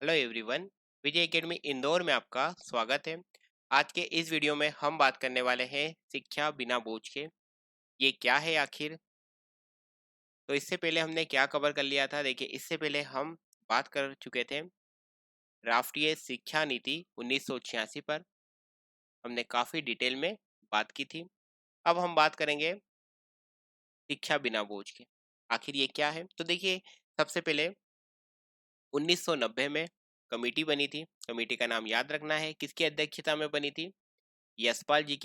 Hello everyone. Vijay academy Indore में आपका स्वागत है। आज के इस वीडियो में हम बात करने वाले हैं शिक्षा बिना बोझ के। ये क्या है आखिर? तो इससे पहले हमने क्या कवर कर लिया था? देखिए, इससे पहले हम बात कर चुके थे राष्ट्रीय शिक्षा नीति 1986 पर। हमने काफ़ी डिटेल में बात की थी। अब हम बात करेंगे शिक्षा बिना बोझ के। आखिर ये क्या है? तो देखिए, सबसे पहले 1990 में कमेटी बनी थी। कमेटी का नाम याद रखना है। किसकी अध्यक्षता में बनी थी? यशपाल जी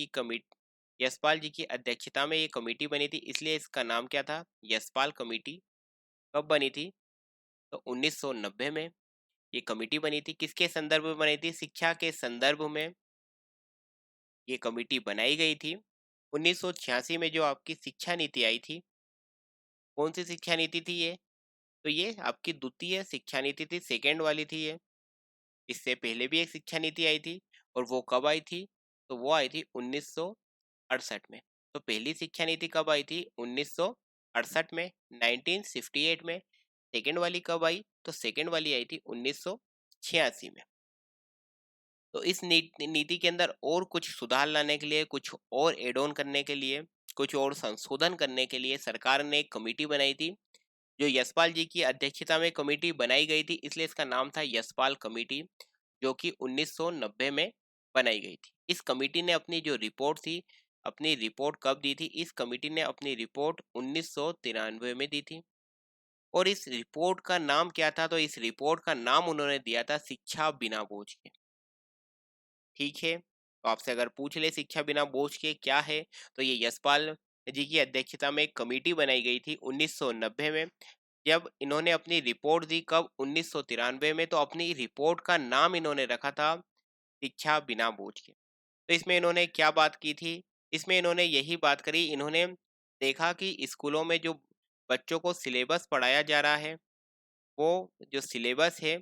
की अध्यक्षता में ये कमेटी बनी थी, इसलिए इसका नाम क्या था? यशपाल कमेटी। कब बनी थी? तो 1990 में ये कमेटी बनी थी। किसके संदर्भ में बनी थी? शिक्षा के संदर्भ में ये कमेटी बनाई गई थी। 1986 में जो आपकी शिक्षा नीति आई थी, कौन सी शिक्षा नीति थी ये? तो ये आपकी द्वितीय शिक्षा नीति थी, सेकेंड वाली थी ये। इससे पहले भी एक शिक्षा नीति आई थी, और वो कब आई थी? तो वो आई थी 1968 में। तो पहली शिक्षा नीति कब आई थी? 1968 में, 1958 में। सेकेंड वाली कब आई? तो सेकेंड वाली आई थी 1986 में। तो इस नीति के अंदर और कुछ सुधार लाने के लिए, कुछ और एड ऑन करने के लिए, कुछ और संशोधन करने के लिए सरकार ने एक कमेटी बनाई थी, जो यशपाल जी की अध्यक्षता में कमेटी बनाई गई थी, इसलिए इसका नाम था यशपाल कमेटी, जो कि 1990 में बनाई गई थी। इस कमेटी ने अपनी जो रिपोर्ट थी, अपनी रिपोर्ट कब दी थी? इस कमेटी ने अपनी रिपोर्ट 1993 में दी थी। और इस रिपोर्ट का नाम क्या था? तो इस रिपोर्ट का नाम उन्होंने दिया था शिक्षा बिना बोझ के। ठीक है, तो आपसे अगर पूछ ले शिक्षा बिना बोझ के क्या है, तो ये यशपाल जी की अध्यक्षता में एक कमेटी बनाई गई थी 1990 में। जब इन्होंने अपनी रिपोर्ट दी, कब? 1993 में। तो अपनी रिपोर्ट का नाम इन्होंने रखा था शिक्षा बिना बोझ के। तो इसमें इन्होंने क्या बात की थी? इसमें इन्होंने यही बात करी, इन्होंने देखा कि स्कूलों में जो बच्चों को सिलेबस पढ़ाया जा रहा है, वो जो सिलेबस है,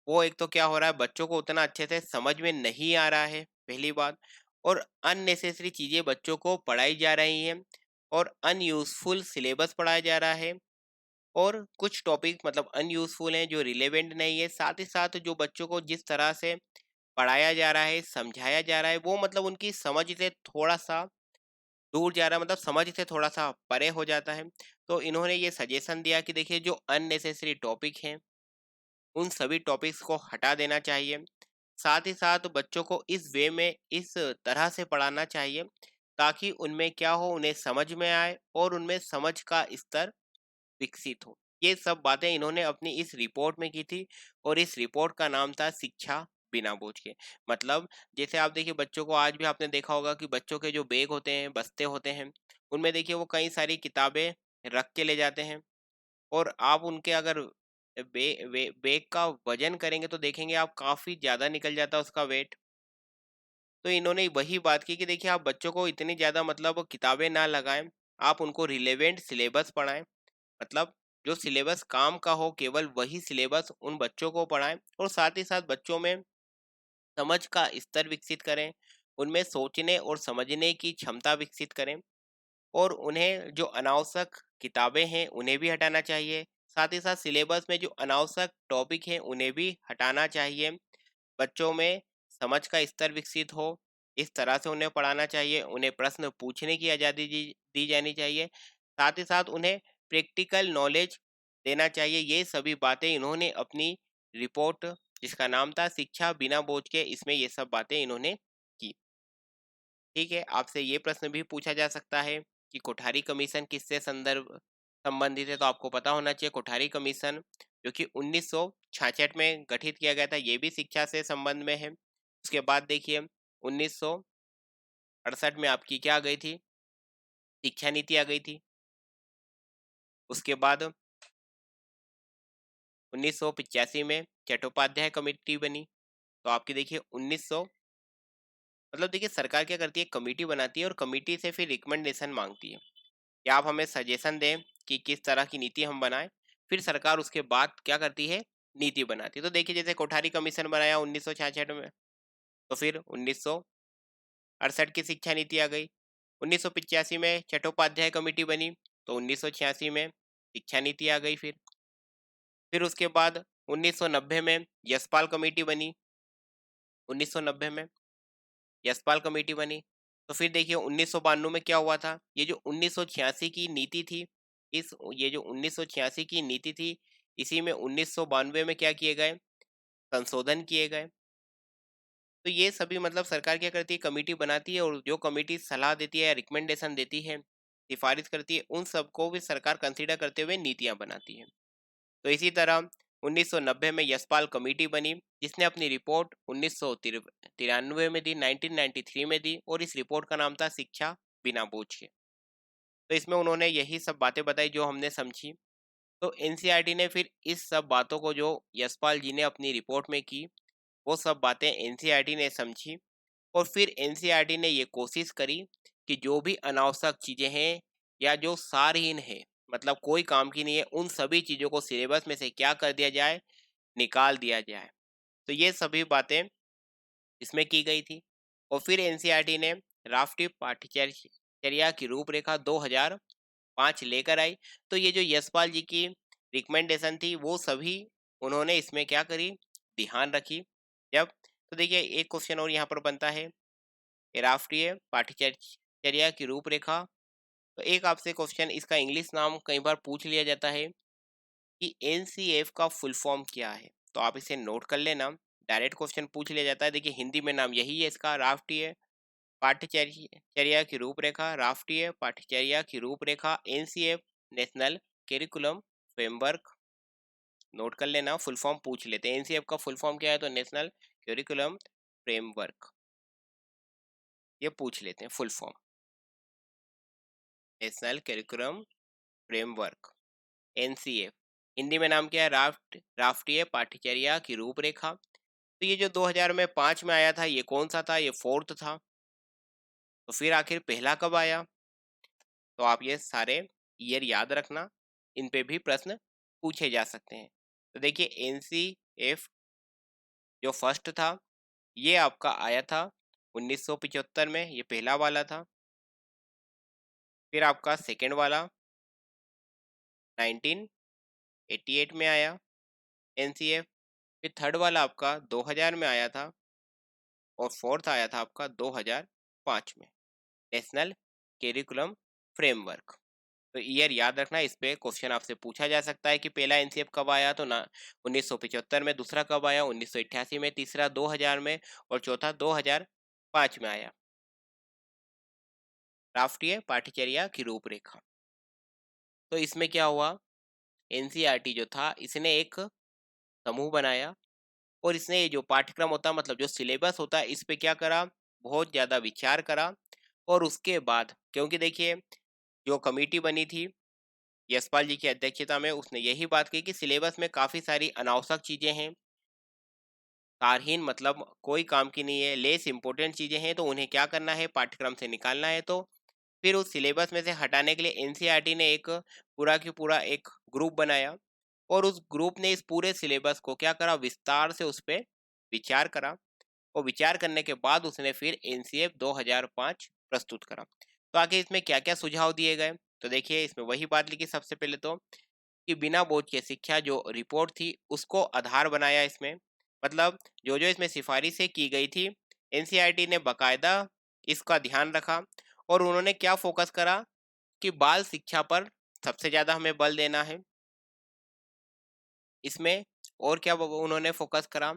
वो एक तो क्या हो रहा है, बच्चों को उतना अच्छे से समझ में नहीं आ रहा है, पहली बात। और अननेसेसरी चीज़ें बच्चों को पढ़ाई जा रही हैं, और अनयूजफुल सिलेबस पढ़ाया जा रहा है, और कुछ टॉपिक मतलब अनयूजफुल हैं, जो रिलेवेंट नहीं है। साथ ही साथ जो बच्चों को जिस तरह से पढ़ाया जा रहा है, समझाया जा रहा है, वो मतलब उनकी समझ से थोड़ा सा दूर जा रहा है, मतलब समझ से थोड़ा सा परे हो जाता है। तो इन्होंने ये सजेशन दिया कि देखिए, जो अननेसेसरी टॉपिक हैं, उन सभी टॉपिक्स को हटा देना चाहिए। साथ ही साथ बच्चों को इस वे में, इस तरह से पढ़ाना चाहिए, ताकि उनमें क्या हो, उन्हें समझ में आए और उनमें समझ का स्तर विकसित हो। ये सब बातें इन्होंने अपनी इस रिपोर्ट में की थी, और इस रिपोर्ट का नाम था शिक्षा बिना बोझ के। मतलब जैसे आप देखिए, बच्चों को आज भी आपने देखा होगा कि बच्चों के जो बैग होते हैं, बस्ते होते हैं, उनमें देखिए वो कई सारी किताबें रख के ले जाते हैं। और आप उनके अगर बैग का वजन करेंगे, तो देखेंगे आप काफी ज्यादा निकल जाता है उसका वेट। तो इन्होंने वही बात की कि देखिए, आप बच्चों को इतनी ज्यादा मतलब किताबें ना लगाएं, आप उनको रिलेवेंट सिलेबस पढ़ाएं। मतलब जो सिलेबस काम का हो, केवल वही सिलेबस उन बच्चों को पढ़ाएं, और साथ ही साथ बच्चों में समझ का स्तर विकसित करें, उनमें सोचने और समझने की क्षमता विकसित करें। और उन्हें जो अनावश्यक किताबें हैं, उन्हें भी हटाना चाहिए। साथ ही साथ सिलेबस में जो अनावश्यक टॉपिक हैं, उन्हें भी हटाना चाहिए। बच्चों में समझ का स्तर विकसित हो, इस तरह से उन्हें पढ़ाना चाहिए। उन्हें प्रश्न पूछने की आज़ादी दी दी जानी चाहिए। साथ ही साथ उन्हें प्रैक्टिकल नॉलेज देना चाहिए। ये सभी बातें इन्होंने अपनी रिपोर्ट, जिसका नाम था शिक्षा बिना बोझ के, इसमें ये सब बातें इन्होंने की। ठीक है, आपसे ये प्रश्न भी पूछा जा सकता है कि कोठारी कमीशन किससे संदर्भ संबंधित है? तो आपको पता होना चाहिए, कोठारी कमीशन जो कि 1966 में गठित किया गया था, ये भी शिक्षा से संबंध में है। उसके बाद देखिए, 1968 में आपकी क्या आ गई थी? शिक्षा नीति आ गई थी। उसके बाद 1985 में चट्टोपाध्याय कमेटी बनी। तो आपकी देखिए 1900, मतलब देखिए, सरकार क्या करती है, कमेटी बनाती है, और कमेटी से फिर रिकमेंडेशन मांगती है कि आप हमें सजेशन दें कि किस तरह की नीति हम बनाएं। फिर सरकार उसके बाद क्या करती है, नीति बनाती है। तो देखिए, जैसे कोठारी कमीशन बनाया 1966 में, तो फिर 1968 की शिक्षा नीति आ गई। 1985 में चट्टोपाध्याय कमेटी बनी, तो 1986 में शिक्षा नीति आ गई। फिर उसके बाद 1990 में यशपाल कमेटी बनी, 1990 में यशपाल कमेटी बनी। तो फिर देखिए 1992 में क्या हुआ था, ये जो 1986 की नीति थी, इस ये जो 1986 की नीति थी, इसी में 1992 में क्या किए गए, संशोधन किए गए। तो ये सभी मतलब सरकार क्या करती है, कमेटी बनाती है, और जो कमेटी सलाह देती है या रिकमेंडेशन देती है, सिफारिश करती है, उन सबको भी सरकार कंसीडर करते हुए नीतियां बनाती है। तो इसी तरह 1990 में यशपाल कमेटी बनी, जिसने अपनी रिपोर्ट 1993 में दी, 1993 में दी, और इस रिपोर्ट का नाम था शिक्षा बिना बोझ के। तो इसमें उन्होंने यही सब बातें बताई जो हमने समझी। तो एनसीईआरटी ने फिर इस सब बातों को जो यशपाल जी ने अपनी रिपोर्ट में की, वो सब बातें एनसीईआरटी ने समझी, और फिर एनसीईआरटी ने ये कोशिश करी कि जो भी अनावश्यक चीजें हैं या जो सारहीन है, मतलब कोई काम की नहीं है, उन सभी चीजों को सिलेबस में से क्या कर दिया जाए, निकाल दिया जाए। तो ये सभी बातें इसमें की गई थी। और फिर एनसीईआरटी ने राष्ट्रीय पाठ्यचर्या की रूपरेखा 2005 लेकर आई। तो ये जो यशपाल जी की रिकमेंडेशन थी, वो सभी उन्होंने इसमें क्या करी, ध्यान रखी। जब तो देखिए एक क्वेश्चन और यहाँ पर बनता है, राष्ट्रीय पाठ्यचर्या की रूपरेखा। तो एक आपसे क्वेश्चन, इसका इंग्लिश नाम कई बार पूछ लिया जाता है कि एनसीएफ का फुल फॉर्म क्या है, तो आप इसे नोट कर लेना। डायरेक्ट क्वेश्चन पूछ लिया जाता है। देखिए हिंदी में नाम यही है इसका, राष्ट्रीय पाठ्यचर्या की रूपरेखा, राष्ट्रीय पाठ्यचर्या की रूपरेखा, NCF, national curriculum framework. Note कर लेना, फुल फॉर्म पूछ लेते हैं। एनसीएफ का फुल फॉर्म क्या है, तो नेशनल करिकुलम फ्रेमवर्क, ये पूछ लेते हैं full form, national curriculum framework, NCF. Hindi में नाम क्या है, राष्ट्रीय पाठ्यचर्या की रूपरेखा। तो ये जो 2005 में आया था, ये कौन सा था, ये फोर्थ था। तो फिर आखिर पहला कब आया, तो आप ये सारे ईयर याद रखना, इन पे भी प्रश्न पूछे जा सकते हैं। तो देखिए एनसीएफ जो फर्स्ट था, ये आपका आया था 1975 में, ये पहला वाला था। फिर आपका सेकेंड वाला 1988 में आया एनसीएफ। फिर थर्ड वाला आपका 2000 में आया था, और फोर्थ आया था आपका 2005 में, नेशनल करिकुलम फ्रेमवर्क। तो ईयर याद रखना, इस पे क्वेश्चन आपसे पूछा जा सकता है कि पहला एनसीएफ कब आया, तो ना 1975 में, दूसरा कब आया 1988 में, तीसरा 2000 में, और चौथा 2005 में आया, राष्ट्रीय पाठ्यचर्या की रूपरेखा। तो इसमें क्या हुआ, एनसीईआरटी जो था, इसने एक समूह बनाया, और इसने ये जो पाठ्यक्रम होता है, मतलब जो सिलेबस होता है, इस पे क्या करा, बहुत ज़्यादा विचार करा। और उसके बाद, क्योंकि देखिए जो कमेटी बनी थी यशपाल जी की अध्यक्षता में, उसने यही बात कही कि सिलेबस में काफ़ी सारी अनावश्यक चीज़ें हैं, सारहीन मतलब कोई काम की नहीं है, लेस इम्पोर्टेंट चीज़ें हैं, तो उन्हें क्या करना है, पाठ्यक्रम से निकालना है। तो फिर उस सिलेबस में से हटाने के लिए एनसीईआरटी ने एक पूरा की पूरा एक ग्रुप बनाया, और उस ग्रुप ने इस पूरे सिलेबस को क्या करा, विस्तार से उस पर विचार करा, और विचार करने के बाद उसने फिर एनसीएफ 2005 प्रस्तुत करा। तो आगे इसमें क्या क्या सुझाव दिए गए, तो देखिए इसमें वही बात लिखी सबसे पहले तो, कि बिना बोझ के शिक्षा जो रिपोर्ट थी, उसको आधार बनाया इसमें। मतलब जो जो इसमें सिफारिशें की गई थी, एनसीईआरटी ने बकायदा इसका ध्यान रखा, और उन्होंने क्या फोकस करा कि बाल शिक्षा पर सबसे ज़्यादा हमें बल देना है इसमें। और क्या उन्होंने फोकस करा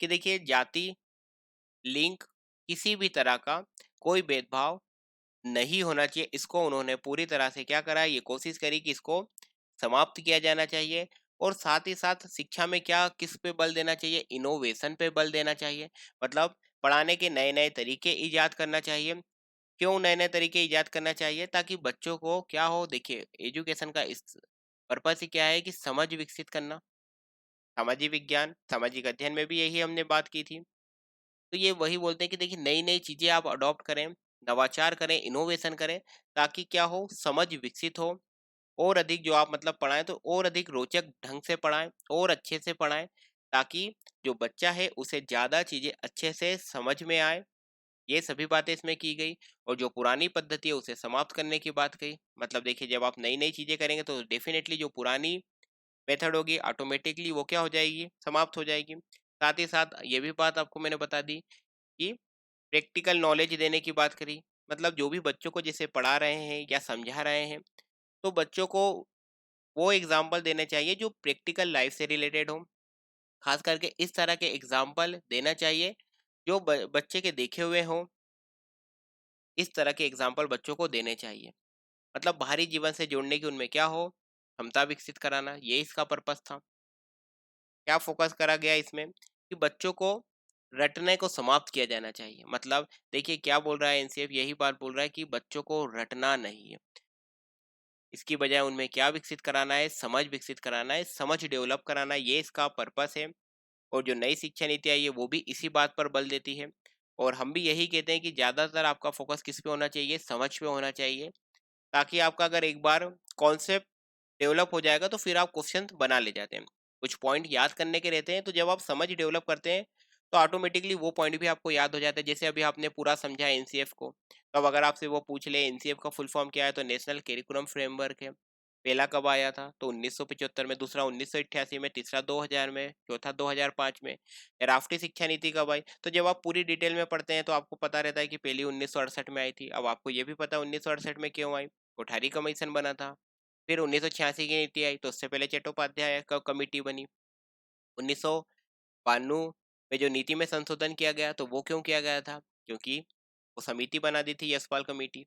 कि देखिए जाति, लिंग, किसी भी तरह का कोई भेदभाव नहीं होना चाहिए, इसको उन्होंने पूरी तरह से क्या करा, ये कोशिश करी कि इसको समाप्त किया जाना चाहिए। और साथ ही साथ शिक्षा में क्या, किस पे बल देना चाहिए, इनोवेशन पे बल देना चाहिए। मतलब पढ़ाने के नए नए तरीके इजाद करना चाहिए। क्यों नए नए तरीके इजाद करना चाहिए, ताकि बच्चों को क्या हो, देखिए एजुकेशन का इस पर्पस ही क्या है कि समझ विकसित करना। सामाजिक विज्ञान, सामाजिक अध्ययन में भी यही हमने बात की थी। तो ये वही बोलते हैं कि देखिए नई नई चीजें आप अडॉप्ट करें, नवाचार करें, इनोवेशन करें, ताकि क्या हो, समझ विकसित हो। और अधिक जो आप मतलब पढ़ाएं, तो और अधिक रोचक ढंग से पढ़ाएं, और अच्छे से पढ़ाएं, ताकि जो बच्चा है उसे ज़्यादा चीज़ें अच्छे से समझ में आए। ये सभी बातें इसमें की गई। और जो पुरानी पद्धति है उसे समाप्त करने की बात कही। मतलब देखिए जब आप नई नई चीज़ें करेंगे, तो डेफिनेटली जो पुरानी मेथड होगी ऑटोमेटिकली वो क्या हो जाएगी, समाप्त हो जाएगी। साथ ही साथ ये भी बात आपको मैंने बता दी कि प्रैक्टिकल नॉलेज देने की बात करी, मतलब जो भी बच्चों को जैसे पढ़ा रहे हैं या समझा रहे हैं, तो बच्चों को वो एग्जाम्पल देने चाहिए जो प्रैक्टिकल लाइफ से रिलेटेड हो। खास करके इस तरह के एग्जाम्पल देना चाहिए जो बच्चे के देखे हुए हों। इस तरह के एग्जाम्पल बच्चों को देने चाहिए, मतलब बाहरी जीवन से जोड़ने की उनमें क्या हो, क्षमता विकसित कराना, ये इसका पर्पस था। क्या फोकस करा गया इसमें कि बच्चों को रटने को समाप्त किया जाना चाहिए। मतलब देखिए क्या बोल रहा है एनसीएफ, यही बात बोल रहा है कि बच्चों को रटना नहीं है, इसकी बजाय उनमें क्या विकसित कराना है, समझ विकसित कराना है, समझ डेवलप कराना है, ये इसका पर्पस है। और जो नई शिक्षा नीति आई है वो भी इसी बात पर बल देती है। और हम भी यही कहते हैं कि ज़्यादातर आपका फोकस किस पे होना चाहिए, समझ पे होना चाहिए, ताकि आपका अगर एक बार कॉन्सेप्ट डेवलप हो जाएगा तो फिर आप क्वेश्चन बना ले जाते हैं। कुछ पॉइंट याद करने के रहते हैं, तो जब आप समझ डेवलप करते हैं तो ऑटोमेटिकली वो पॉइंट भी आपको याद हो जाता है। जैसे अभी आपने पूरा समझा एनसीएफ को, तो अब अगर आपसे वो पूछ ले एनसीएफ का फुल फॉर्म क्या है, तो नेशनल करिकुलम फ्रेमवर्क है। पहला कब आया था, तो 1975 में, दूसरा 1988 में, तीसरा 2000 में, चौथा 2005 में। राष्ट्रीय शिक्षा नीति कब आई, तो जब आप पूरी डिटेल में पढ़ते हैं तो आपको पता रहता है कि पहली 1968 में आई थी। अब आपको ये भी पता है 1968 में क्यों आई, कोठारी कमीशन बना था। फिर 1986 की नीति आई, तो उससे पहले चट्टोपाध्याय कमेटी बनी। 1992 में जो नीति में संशोधन किया गया, तो वो क्यों किया गया था, क्योंकि वो समिति बना दी थी यशपाल कमेटी।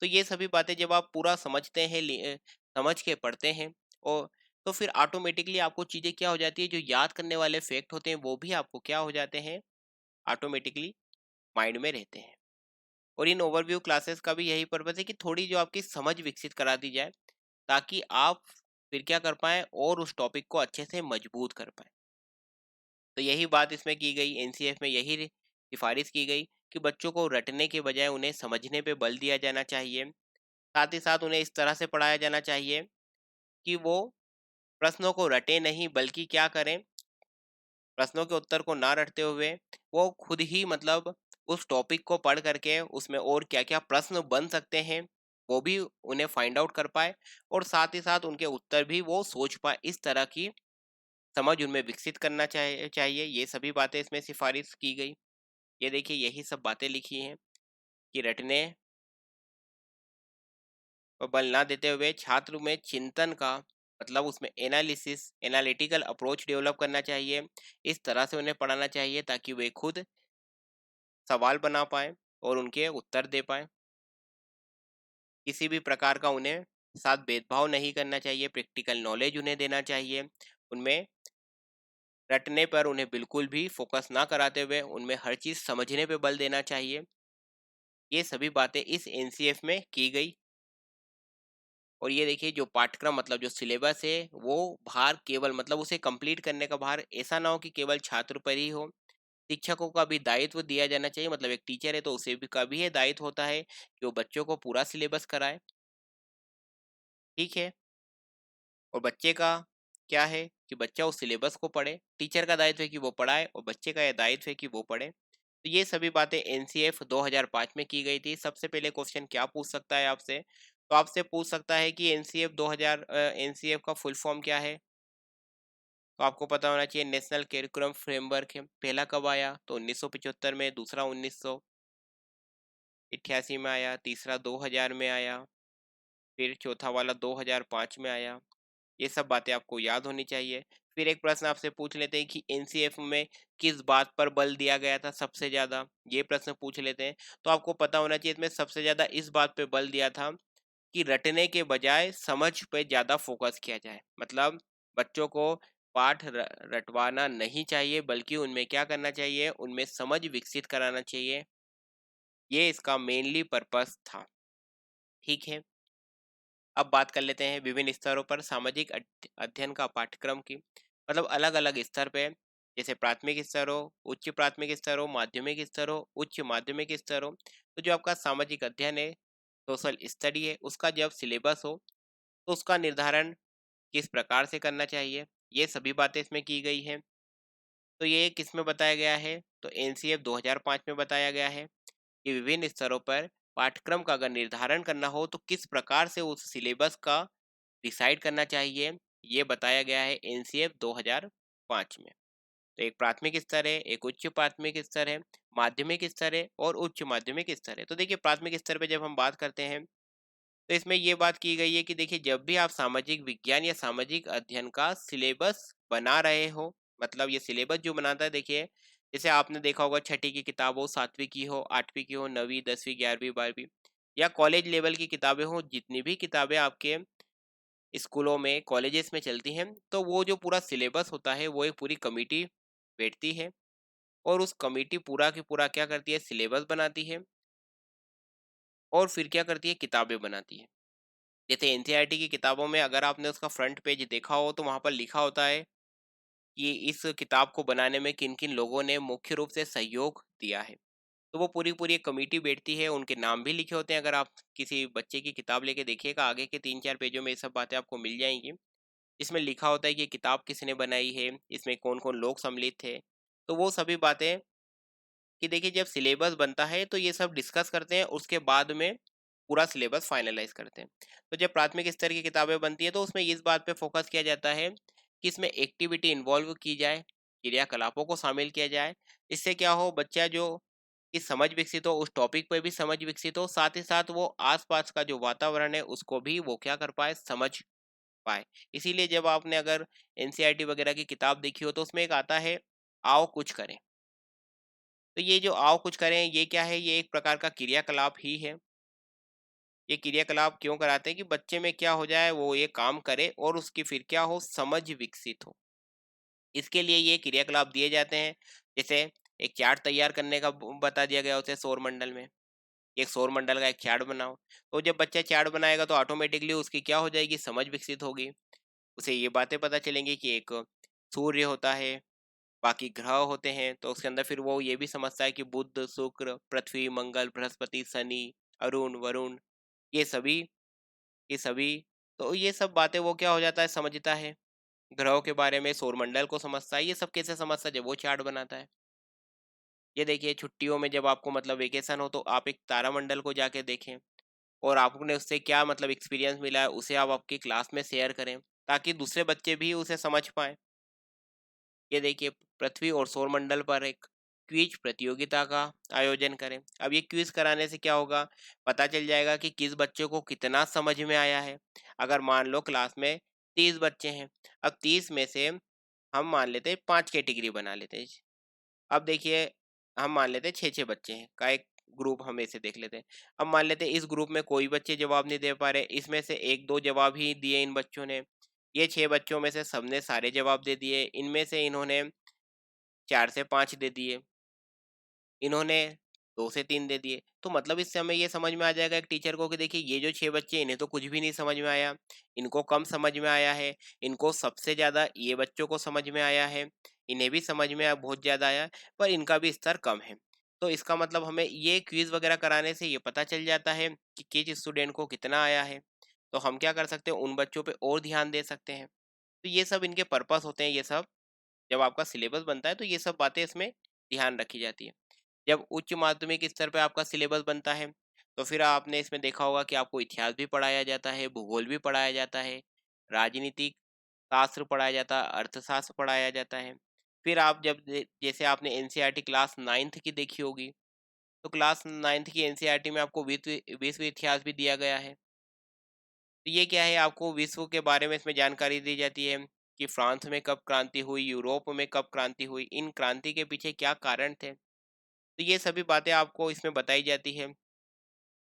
तो ये सभी बातें जब आप पूरा समझते हैं, समझ के पढ़ते हैं, और तो फिर ऑटोमेटिकली आपको चीजें क्या हो जाती है, जो याद करने वाले फैक्ट होते हैं वो भी आपको क्या हो जाते हैं, ऑटोमेटिकली माइंड में रहते हैं। और इन ओवरव्यू क्लासेस का भी यही पर्पस है कि थोड़ी जो आपकी समझ विकसित करा दी जाए, ताकि आप फिर क्या कर पाएँ और उस टॉपिक को अच्छे से मजबूत कर पाएँ। तो यही बात इसमें की गई, एनसीएफ में यही सिफारिश की गई कि बच्चों को रटने के बजाय उन्हें समझने पे बल दिया जाना चाहिए। साथ ही साथ उन्हें इस तरह से पढ़ाया जाना चाहिए कि वो प्रश्नों को रटे नहीं, बल्कि क्या करें, प्रश्नों के उत्तर को ना रटते हुए वो खुद ही, मतलब उस टॉपिक को पढ़ करके उसमें और क्या-क्या प्रश्न बन सकते हैं, वो भी उन्हें फाइंड आउट कर पाए, और साथ ही साथ उनके उत्तर भी वो सोच पाए। इस तरह की समझ उनमें विकसित करना चाहिए। ये सभी बातें इसमें सिफारिश की गई। ये देखिए यही सब बातें लिखी हैं कि रटने पर बल ना देते हुए छात्र में चिंतन का, मतलब उसमें एनालिसिस, एनालिटिकल अप्रोच डेवलप करना चाहिए। इस तरह से उन्हें पढ़ाना चाहिए ताकि वे खुद सवाल बना पाए और उनके उत्तर दे पाए। किसी भी प्रकार का उन्हें साथ भेदभाव नहीं करना चाहिए, प्रैक्टिकल नॉलेज उन्हें देना चाहिए। उनमें रटने पर उन्हें बिल्कुल भी फोकस ना कराते हुए उनमें हर चीज़ समझने पे बल देना चाहिए। ये सभी बातें इस एनसीएफ में की गई। और ये देखिए जो पाठ्यक्रम, मतलब जो सिलेबस है, वो भार केवल, मतलब उसे कंप्लीट करने का भार ऐसा ना हो कि केवल छात्र पर ही हो। शिक्षकों का भी दायित्व दिया जाना चाहिए, मतलब एक टीचर है तो उसे भी का भी ये दायित्व होता है कि वो बच्चों को पूरा सिलेबस कराए। ठीक है। और बच्चे का क्या है कि बच्चा उस सिलेबस को पढ़े, टीचर का दायित्व है कि वो पढ़ाए, और बच्चे का यह दायित्व है कि वो पढ़े। तो ये सभी बातें एनसीएफ 2005 में की गई थी। सबसे पहले क्वेश्चन क्या पूछ सकता है आपसे, तो आपसे पूछ सकता है कि एनसीएफ 2000, एनसीएफ का फुल फॉर्म क्या है। तो आपको पता होना चाहिए नेशनल करिकुलम फ्रेमवर्क है। पहला कब आया, तो 1975 में, दूसरा 1988 में आया, तीसरा 2000 में आया, फिर चौथा वाला 2005 में आया। ये सब बातें आपको याद होनी चाहिए। फिर एक प्रश्न आपसे पूछ लेते हैं कि एनसीएफ में किस बात पर बल दिया गया था सबसे ज्यादा, ये प्रश्न पूछ लेते हैं। तो आपको पता होना चाहिए इसमें सबसे ज्यादा इस बात पे बल दिया था कि रटने के बजाय समझ पे ज्यादा फोकस किया जाए। मतलब बच्चों को पाठ रटवाना नहीं चाहिए, बल्कि उनमें क्या करना चाहिए, उनमें समझ विकसित कराना चाहिए। ये इसका मेनली पर्पस था। ठीक है। अब बात कर लेते हैं विभिन्न स्तरों पर सामाजिक अध्ययन का पाठ्यक्रम की, मतलब अलग अलग स्तर पे, जैसे प्राथमिक स्तर हो, उच्च प्राथमिक स्तर हो, माध्यमिक स्तर हो, उच्च माध्यमिक स्तर हो। तो जो आपका सामाजिक अध्ययन है, सोशल स्टडी है, उसका जब सिलेबस हो तो उसका निर्धारण किस प्रकार से करना चाहिए, ये सभी बातें इसमें की गई है। तो ये किस में बताया गया है, तो एनसीएफ 2005 में बताया गया है कि विभिन्न स्तरों पर पाठ्यक्रम का अगर निर्धारण करना हो तो किस प्रकार से उस सिलेबस का डिसाइड करना चाहिए, ये बताया गया है एनसीएफ 2005 में। तो एक प्राथमिक स्तर है, एक उच्च प्राथमिक स्तर है, माध्यमिक स्तर है और उच्च माध्यमिक स्तर है। तो देखिए प्राथमिक स्तर पे जब हम बात करते हैं तो इसमें ये बात की गई है कि देखिए जब भी आप सामाजिक विज्ञान या सामाजिक अध्ययन का सिलेबस बना रहे हो, मतलब ये सिलेबस जो बनाता है, देखिए जैसे आपने देखा होगा छठी की किताब हो, सातवीं की हो, आठवीं की हो, नवीं, 10वीं, 11वीं, 12वीं या कॉलेज लेवल की किताबें हो, जितनी भी किताबें आपके स्कूलों में, कॉलेजेस में चलती हैं, तो वो जो पूरा सिलेबस होता है वो एक पूरी कमिटी बैठती है और उस कमिटी पूरा की पूरा क्या करती है, सिलेबस बनाती है और फिर क्या करती है, किताबें बनाती है। जैसे एनसीईआरटी की किताबों में अगर आपने उसका फ्रंट पेज देखा हो तो वहाँ पर लिखा होता है कि इस किताब को बनाने में किन-किन लोगों ने मुख्य रूप से सहयोग दिया है। तो वो पूरी-पूरी एक कमेटी बैठती है, उनके नाम भी लिखे होते हैं। अगर आप किसी बच्चे की किताब लेके देखिएगा, आगे के 3-4 पेजों में ये सब बातें आपको मिल जाएँगी। इसमें लिखा होता है कि ये किताब किसने बनाई है, इसमें कौन-कौन लोग सम्मिलित थे। तो वो सभी बातें कि देखिए जब सिलेबस बनता है तो ये सब डिस्कस करते हैं, उसके बाद में पूरा सिलेबस फाइनलाइज करते हैं। तो जब प्राथमिक स्तर की किताबें बनती है तो उसमें इस बात पे फोकस किया जाता है कि इसमें एक्टिविटी इन्वॉल्व की जाए, क्रियाकलापों को शामिल किया जाए। इससे क्या हो, बच्चा जो की समझ विकसित हो, उस टॉपिक पे भी समझ विकसित हो, साथ ही साथ वो आसपास का जो वातावरण है उसको भी वो क्या कर पाए, समझ पाए। इसीलिए जब आपने अगर एनसीईआरटी वगैरह की किताब देखी हो तो उसमें एक आता है, आओ कुछ करें। तो ये जो आओ कुछ करें, ये क्या है, ये एक प्रकार का क्रियाकलाप ही है। ये क्रियाकलाप क्यों कराते हैं कि बच्चे में क्या हो जाए, वो ये काम करे और उसकी फिर क्या हो, समझ विकसित हो। इसके लिए ये क्रियाकलाप दिए जाते हैं। जैसे एक चार्ट तैयार करने का बता दिया गया उसे सौर मंडल में, एक सौर मंडल का एक चार्ट बनाओ। तो जब बच्चा चार्ट बनाएगा तो ऑटोमेटिकली उसकी क्या हो जाएगी, समझ विकसित होगी। उसे ये बातें पता चलेंगी कि एक सूर्य होता है, बाकी ग्रह होते हैं, तो उसके अंदर फिर वो ये भी समझता है कि बुध, शुक्र, पृथ्वी, मंगल, बृहस्पति, शनि, अरुण, वरुण, ये सभी ये सभी तो ये सब बातें वो क्या हो जाता है, समझता है। ग्रहों के बारे में, सौरमंडल को समझता है। ये सब कैसे समझता है, जब वो चार्ट बनाता है। ये देखिए छुट्टियों में जब आपको मतलब वेकेशन हो तो आप एक तारामंडल को जाके देखें और आपने उससे क्या मतलब एक्सपीरियंस मिला है उसे आप आपकी क्लास में शेयर करें, ताकि दूसरे बच्चे भी उसे समझ पाए। ये देखिए पृथ्वी और सौरमंडल पर एक क्विज प्रतियोगिता का आयोजन करें। अब ये क्विज कराने से क्या होगा, पता चल जाएगा कि किस बच्चे को कितना समझ में आया है। अगर मान लो क्लास में 30 बच्चे हैं, अब 30 में से हम मान लेते हैं 5 कैटेगरी बना लेते हैं। अब देखिए हम मान लेते हैं 6-6 बच्चे हैं का एक ग्रुप, हम ऐसे देख लेते हैं। अब मान लेते हैं इस ग्रुप में कोई बच्चे जवाब नहीं दे पा रहे, इसमें से 1-2 जवाब ही दिए इन बच्चों ने। ये 6 बच्चों में से सबने सारे जवाब दे दिए, इनमें से इन्होंने 4 से 5 दे दिए, इन्होंने 2 से 3 दे दिए। तो मतलब इससे हमें ये समझ में आ जाएगा एक टीचर को कि देखिए ये जो 6 बच्चे हैं, इन्हें तो कुछ भी नहीं समझ में आया, इनको कम समझ में आया है, इनको सबसे ज़्यादा ये बच्चों को समझ में आया है, इन्हें भी समझ में बहुत ज़्यादा आया है, पर इनका भी स्तर कम है। तो इसका मतलब हमें ये क्विज़ वगैरह कराने से ये पता चल जाता है कि किस स्टूडेंट को कितना आया है। तो हम क्या कर सकते हैं, उन बच्चों पे और ध्यान दे सकते हैं। तो ये सब इनके पर्पस होते हैं, ये सब जब आपका सिलेबस बनता है तो ये सब बातें इसमें ध्यान रखी जाती है। जब उच्च माध्यमिक स्तर पे आपका सिलेबस बनता है तो फिर आपने इसमें देखा होगा कि आपको इतिहास भी पढ़ाया जाता है, भूगोल भी पढ़ाया जाता है, राजनीतिक शास्त्र पढ़ाया जाता है, अर्थशास्त्र पढ़ाया जाता है। फिर आप जब जैसे आपने एनसीईआरटी क्लास 9th की देखी होगी, तो क्लास 9th की एनसीईआरटी में आपको विश्व विश्व इतिहास भी दिया गया है। तो ये क्या है, आपको विश्व के बारे में इसमें जानकारी दी जाती है कि फ्रांस में कब क्रांति हुई, यूरोप में कब क्रांति हुई, इन क्रांति के पीछे क्या कारण थे। तो ये सभी बातें आपको इसमें बताई जाती है।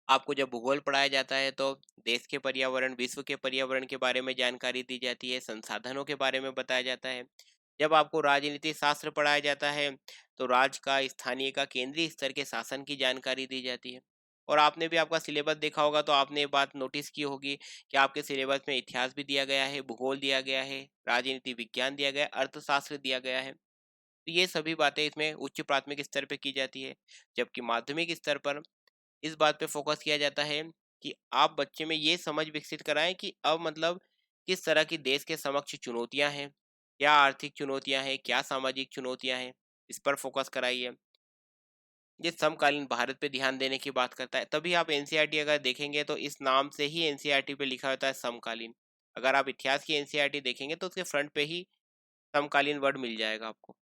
आपको जब भूगोल पढ़ाया जाता है तो देश के पर्यावरण, विश्व के पर्यावरण के बारे में जानकारी दी जाती है, संसाधनों के बारे में बताया जाता है। जब आपको राजनीति शास्त्र पढ़ाया जाता है तो राज्य का, स्थानीय का, केंद्रीय स्तर के शासन की जानकारी दी जाती है। और आपने भी आपका सिलेबस देखा होगा तो आपने ये बात नोटिस की होगी कि आपके सिलेबस में इतिहास भी दिया गया है, भूगोल दिया गया है, राजनीति विज्ञान दिया गया है, अर्थशास्त्र दिया गया है। तो ये सभी बातें इसमें उच्च प्राथमिक स्तर पे की जाती है। जबकि माध्यमिक स्तर पर इस बात पे फोकस किया जाता है कि आप बच्चे में ये समझ विकसित कराएं कि अब मतलब किस तरह की देश के समक्ष चुनौतियां हैं, क्या आर्थिक चुनौतियां हैं, क्या सामाजिक चुनौतियां हैं, इस पर फोकस कराइए। ये समकालीन भारत पे ध्यान देने की बात करता है। तभी आप एनसीईआरटी अगर देखेंगे तो इस नाम से ही एनसीईआरटी पे लिखा होता है समकालीन। अगर आप इतिहास की एनसीईआरटी देखेंगे तो उसके फ्रंट पे ही समकालीन वर्ड मिल जाएगा आपको।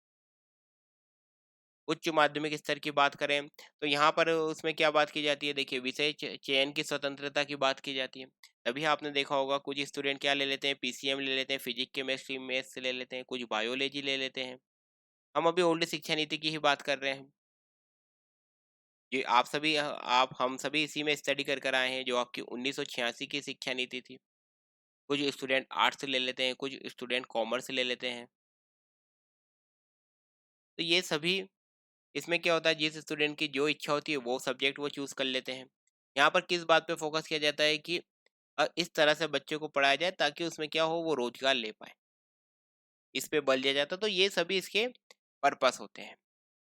उच्च माध्यमिक स्तर की बात करें तो यहाँ पर उसमें क्या बात की जाती है, देखिए विषय चयन की स्वतंत्रता की बात की जाती है। तभी आपने देखा होगा कुछ स्टूडेंट क्या ले लेते हैं, पीसीएम ले लेते हैं, फिजिक्स केमिस्ट्री मैथ्स ले लेते हैं, कुछ बायोलॉजी ले लेते हैं। हम अभी ओल्ड शिक्षा नीति की ही बात कर रहे हैं। ये आप सभी आप हम सभी इसी में स्टडी कर कर आए हैं, जो आपकी 1986 की शिक्षा नीति थी। कुछ स्टूडेंट आर्ट्स ले लेते हैं, कुछ स्टूडेंट कॉमर्स ले लेते हैं। तो ये सभी, इसमें क्या होता है, जिस स्टूडेंट की जो इच्छा होती है वो सब्जेक्ट वो चूज कर लेते हैं। यहाँ पर किस बात पे फोकस किया जाता है कि इस तरह से बच्चे को पढ़ाया जाए ताकि उसमें क्या हो, वो रोजगार ले पाए, इस पे बल दिया जाता है। तो ये सभी इसके पर्पस होते हैं।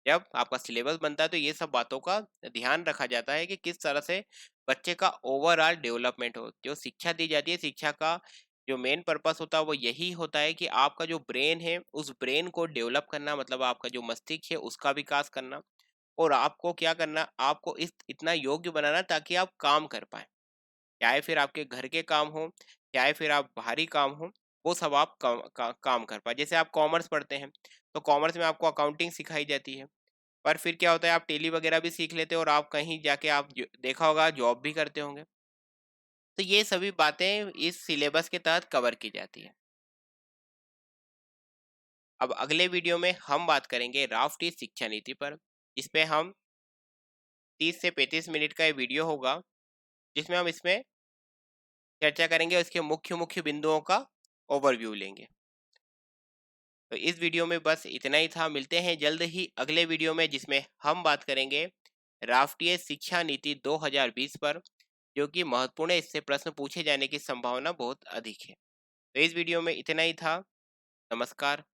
जब आपका सिलेबस बनता है तो ये सब बातों का ध्यान रखा जाता है कि किस तरह से बच्चे का ओवरऑल डेवलपमेंट हो। जो शिक्षा दी जाती है, शिक्षा का जो मेन पर्पस होता है वो यही होता है कि आपका जो ब्रेन है उस ब्रेन को डेवलप करना, मतलब आपका जो मस्तिष्क है उसका विकास करना। और आपको क्या करना, आपको इस इतना योग्य बनाना ताकि आप काम कर पाए, चाहे फिर आपके घर के काम हो, चाहे फिर आप बाहरी काम हो, वो सब आप काम कर पाए। जैसे आप कॉमर्स पढ़ते हैं तो कॉमर्स में आपको अकाउंटिंग सिखाई जाती है, पर फिर क्या होता है, आप टेली वगैरह भी सीख लेते हो और आप कहीं जाके आप देखा होगा जॉब भी करते होंगे। तो ये सभी बातें इस सिलेबस के तहत कवर की जाती है। अब अगले वीडियो में हम बात करेंगे राष्ट्रीय शिक्षा नीति पर, जिसपे हम 30 से 35 मिनट का ये वीडियो होगा, जिसमें हम इसमें चर्चा करेंगे और इसके मुख्य मुख्य बिंदुओं का ओवरव्यू लेंगे। तो इस वीडियो में बस इतना ही था। मिलते हैं जल्द ही अगले वीडियो में, जिसमें हम बात करेंगे राष्ट्रीय शिक्षा नीति 2020 पर, जो कि महत्वपूर्ण है, इससे प्रश्न पूछे जाने की संभावना बहुत अधिक है। तो इस वीडियो में इतना ही था। नमस्कार।